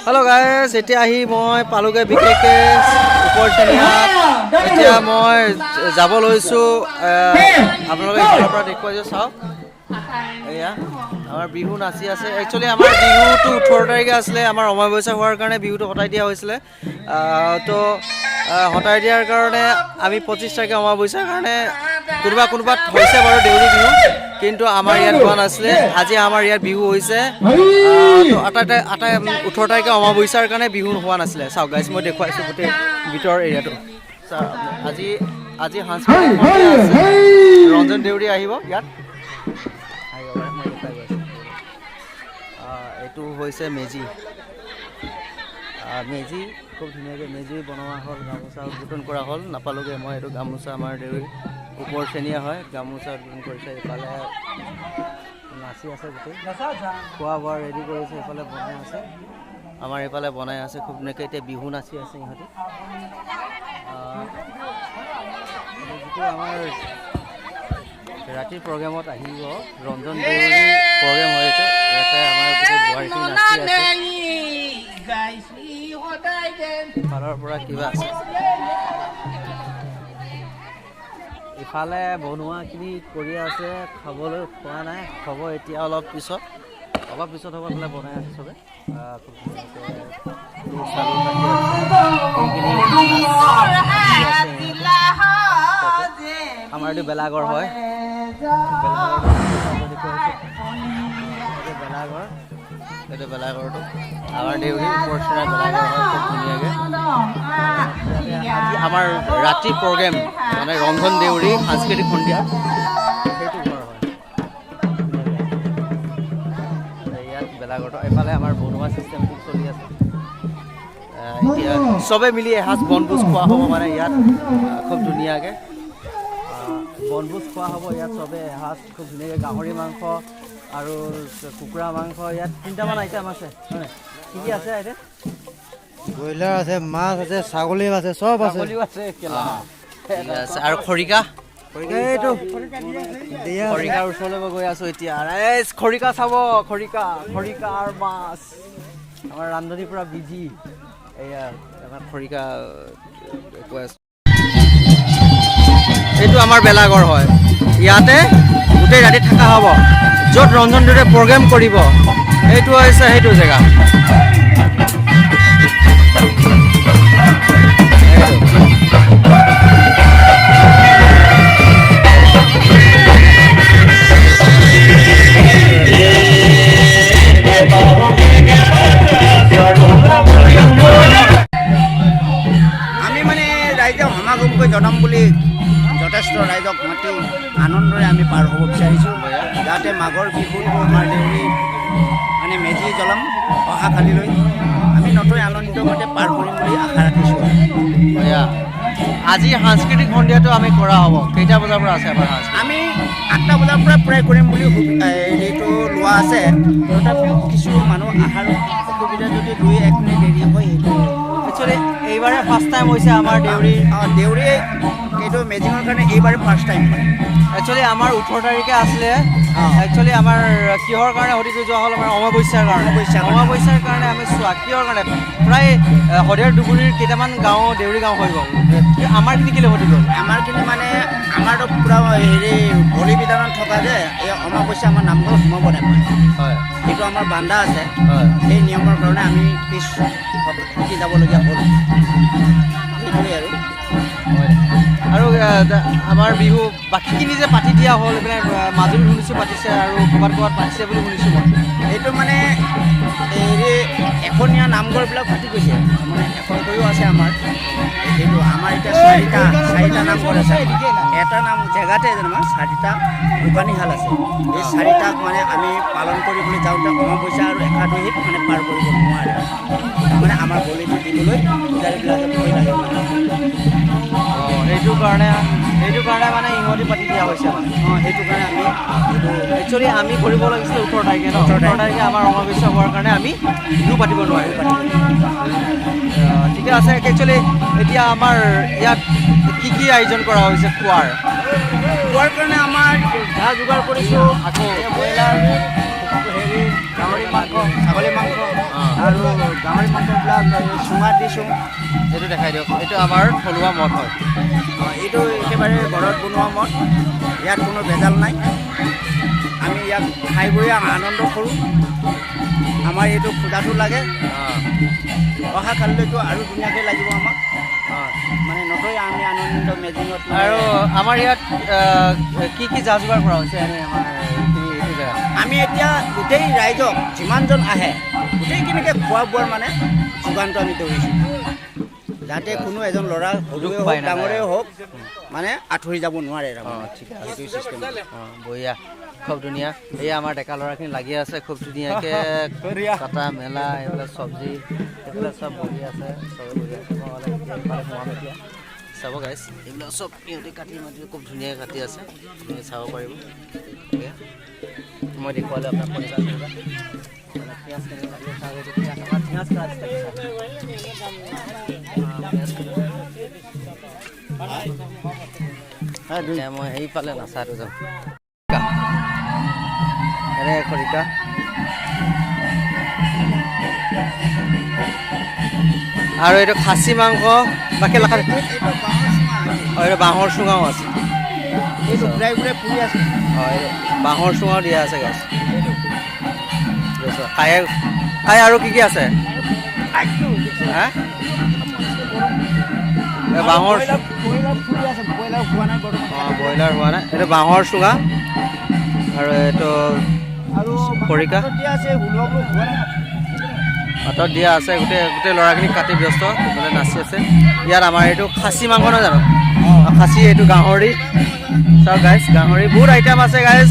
Hello guys এতিয়া আহি মই পালুগে বিকেকে ওপৰ চেনিয়াত এতিয়া মই যাব লৈছো আপোনালোকে ইফালৰ পৰা দেখুৱাইছো চাওক এয়া আমাৰ বিহু নাচি আছে একচুয়ালি আমাৰ বিহুটো 18 তাৰিখে আসলে আমাৰ অমাবস্যা হোৱাৰ কাৰণে বিহুটো হটাই দিয়া হৈছিল তো হটাই দিয়াৰ কাৰণে আমি 25 তাৰিখে অমাবস্যাৰ কাৰণে কোনোবা হৈছে বাৰু দেউৰী বিহু কিন্তু আমাৰ ইয়াত হোৱা নাছিলে আজি আমাৰ ইয়াত বিহু হৈছে তো 18 তাৰিখে অমাবস্যাৰ কাৰণে বিহু হোৱা নাছিলে চাওক গাইস মই দেখুৱাইছো গোটেই ভিতৰ এৰিয়াটো আজি সাংস্কৃতিক সন্ধিয়া আছে ৰঞ্জন দেউৰী আহিব ইয়াত এইটো হৈছে মেজি মেজি খুব ধুনীয়াকৈ মেজি বনোৱা হ'ল গামোচা উদ্বোধন কৰা হ'ল নাপালোগে মই এইটো গামোচা আমাৰ দেউৰী ওপৰ শ্ৰেণীয়া হয় গামোচা উদ্বোধন কৰিছে এইফালে নাচি আছে গোটেই খোৱা বোৱা ৰেডি কৰিছে এইফালে বনাই আছে আমাৰ এইফালে বনাই আছে খুব ধুনীয়াকৈ এতিয়া বিহু নাচি আছে ইহঁতে যিটো আমাৰ ৰাতিৰ প্ৰগ্ৰামত আহিব ৰঞ্জন দেউৰী প্ৰগ্ৰাম হয়তো ইয়াতে আমাৰ গোটেই বোৱাৰীখিনি নাচি আছে ফালৰ পৰা কিবা আছে ইফালে বনোৱাখিনি কৰি আছে খাবলৈ খোৱা নাই খাব এতিয়া অলপ পিছত হ'ব পেলাই বনাই আছে চবে আমাৰ এইটো বেলাঘৰ হয় বেলাঘৰটো আমাৰ দেউৰী পৰ্চনা বেলাঘৰ হয় খুব ধুনীয়াকৈ আমাৰ ৰাতি প্ৰগ্ৰেম মানে ৰন্ধন দেউৰী সাংস্কৃতিক সন্ধিয়া সেইটো ঘৰ হয় ইয়াত বেলাঘৰটো এইফালে আমাৰ বনোৱা চিষ্টেমটো চলি আছে এতিয়া চবে মিলি এসাঁজ বনভোজ খোৱা হ'ব মানে ইয়াত খুব ধুনীয়াকৈ বনভোজ খোৱা হ'ব ইয়াত চবে এসাঁজ খুব ধুনীয়াকৈ গাহৰি মাংস আৰু কুকুৰা মাংস ইয়াত 3টামান আইটেম আছে হয় কি আছে আইটেম ব্ৰইলাৰ আছে মাছ আছে ছাগলী আছে চব আছে আৰু খৰিকা এইটো খৰিকাৰ ওচৰলৈ মই গৈ আছো এতিয়া খৰিকা চাব খৰিকা আৰু মাছ আমাৰ ৰান্ধনি পুৰা বিজি এয়া আমাৰ খৰিকা কৈ আছো এইটো আমাৰ বেলাঘৰ হয় ইয়াতে গোটেই ৰাতি থকা হ'ব য'ত ৰঞ্জন দেউৰে প্ৰগ্ৰেম কৰিব এইটো হৈছে সেইটো জেগা আমি মানে ৰাইজক সমাগমকৈ জনাম বুলি যথেষ্ট ৰাইজক মাতি আনন্দৰে আমি পাৰ হ'ব বিচাৰিছোঁ যাতে মাঘৰ বিহুটো আমাৰ দেউৰী মানে মেজি জ্বলাম অহাকালিলৈ আমি নথৈ আনন্দিতভাৱে পাৰ কৰিম বুলি আশা ৰাখিছোঁ আজি সাংস্কৃতিক সন্ধিয়াটো আমি কৰা হ'ব কেইটা বজাৰ পৰা আছে আমাৰ আমি 8টা বজাৰ পৰা প্ৰায় কৰিম বুলি হেৰিটো লোৱা আছে তথাপিও কিছু মানুহ অহাৰ অসুবিধা যদি 2-1 মিনিট দেৰি হয় সেইটো একচুৱেলি এইবাৰে ফাৰ্ষ্ট টাইম হৈছে আমাৰ দেউৰী এইটো মেজিঙৰ কাৰণে এইবাৰে ফাৰ্ষ্ট টাইম হয় একচুৱেলি আমাৰ 18 তাৰিখে আছিলে একচুৱেলি আমাৰ কিহৰ কাৰণে সঠিক যোৱা হ'ল আমাৰ অমাবস্যাৰ কাৰণে আমি চোৱা কিহৰ কাৰণে প্ৰায় শদিয়াৰ দুগুৰিৰ কেইটামান গাঁও দেউৰী গাঁও হৈ গ'ল আমাৰখিনি কেলৈ সঠিক হ'ল আমাৰখিনি মানে আমাৰতো পূৰা হেৰি বলি বিধানত থকা যে এই অমাবস্যা আমাৰ নামঘৰত সোমাব নাপায় হয় সেইটো আমাৰ বান্ধা আছে সেই নিয়মৰ কাৰণে আমি পিছ থাকি যাবলগীয়া হ'ল সেইটোৱে আৰু আমাৰ বিহু বাকীখিনি যে পাতি দিয়া হ'ল মানে মাজুলী শুনিছোঁ পাতিছে আৰু ক'ৰবাত পাতিছে বুলি শুনিছোঁ মই এইটো মানে হেৰি এখনীয়া নামঘৰবিলাক পাতি গৈছে মানে এখনকৈও আছে আমাৰ সেইটো আমাৰ এতিয়া চাৰিটা নামঘৰ আছে এটা নাম জেগাতে যেনিবা 4টা দোকানীশাল আছে এই 4টাক মানে আমি পালন কৰিবলৈ যাওঁতে অমাবস্যা আৰু একাদশীত মানে পাৰ কৰিব নোৱাৰে মানে আমাৰ বলিটো দিবলৈ পূজাৰীবিলাকে ভয় লাগে সেইটো কাৰণে মানে ইহঁতি পাতি দিয়া হৈছে মানে সেইটো কাৰণে আমি একচুৱেলি আমি কৰিব লাগিছিলে 18 তাৰিখে 18 তাৰিখে আমাৰ অমাবস্যা হোৱাৰ কাৰণে আমি বিহু পাতিব নোৱাৰিম ঠিকে আছে একচুৱেলি এতিয়া আমাৰ ইয়াত কি আয়োজন কৰা হৈছে খোৱাৰ কাৰণে আমাৰ যা যোগাৰ কৰিছোঁ আকৌ ব্ৰইলাৰ হেৰি গাহৰি মাংস ছাগলী মাংস আৰু গাহৰি মাংসবিলাক চুঙাত দিছোঁ। এইটো দেখাই দিয়ক, এইটো আমাৰ থলুৱা মদ হয়। এইটো একেবাৰে ঘৰত বনোৱা মদ, ইয়াত কোনো ভেজাল নাই। আমি ইয়াক খাই বৈ আনন্দ কৰোঁ। আমাৰ এইটো খুদাটো লাগে, অহা কালিলৈতো আৰু ধুনীয়াকৈ লাগিব আমাক, মানে নথৈ আমি আনন্দ মেজিঙত। আৰু আমাৰ ইয়াত কি কি যা যোগাৰ কৰা হৈছে এনেই আমাৰ এইটো জেগাত? আমি এতিয়া গোটেই ৰাইজক যিমানজন আহে গোটেইখিনিকে খোৱা বোৱাৰ মানে যোগানটো আমি ধৰিছোঁ, যাতে কোনো এজন ল'ৰা সৰুৱে হওক ডাঙৰেই হওক মানে আঁতৰি যাব নোৱাৰে। ঠিক আছে, সেইটো চিষ্টেম। বঢ়িয়া, খুব ধুনীয়া। এই আমাৰ ডেকা ল'ৰাখিনি লাগি আছে খুব ধুনীয়াকৈ কাটা মেলা, এইবিলাক চব্জি এইবিলাক চব বহি আছে, চবে বহি আছে। এতিয়া চাব গাইছ, এইবিলাক চব সিহঁতে কাটি মাটি খুব ধুনীয়াকৈ কাটি আছে, আপুনি চাব পাৰিব। মই দেখুৱালে আপোনাক পিঁয়াজ মই হেৰি পালে নাচাটো যাম এনে খৰিকা আৰু এইটো খাচী মাংস বাকী এইটো বাঁহৰ চুঙাও আছে। বাঁহৰ চুঙাও দিয়া আছে গাছ। খাই আৰু কি কি আছে? বাঁহৰ ব্ৰইলাৰ হোৱা নাই। এইটো বাঁহৰ চুঙা আৰু এইটো খৰিকা হাতত দিয়া আছে। গোটেই ল'ৰাখিনি কাটি ব্যস্ত, মানে নাচি আছে। ইয়াত আমাৰ এইটো খাচী মাংস নহয় জানো? খাচী, এইটো গাহৰি। চাওক গাইজ, গাহৰি বহুত আইটেম আছে গাইজ।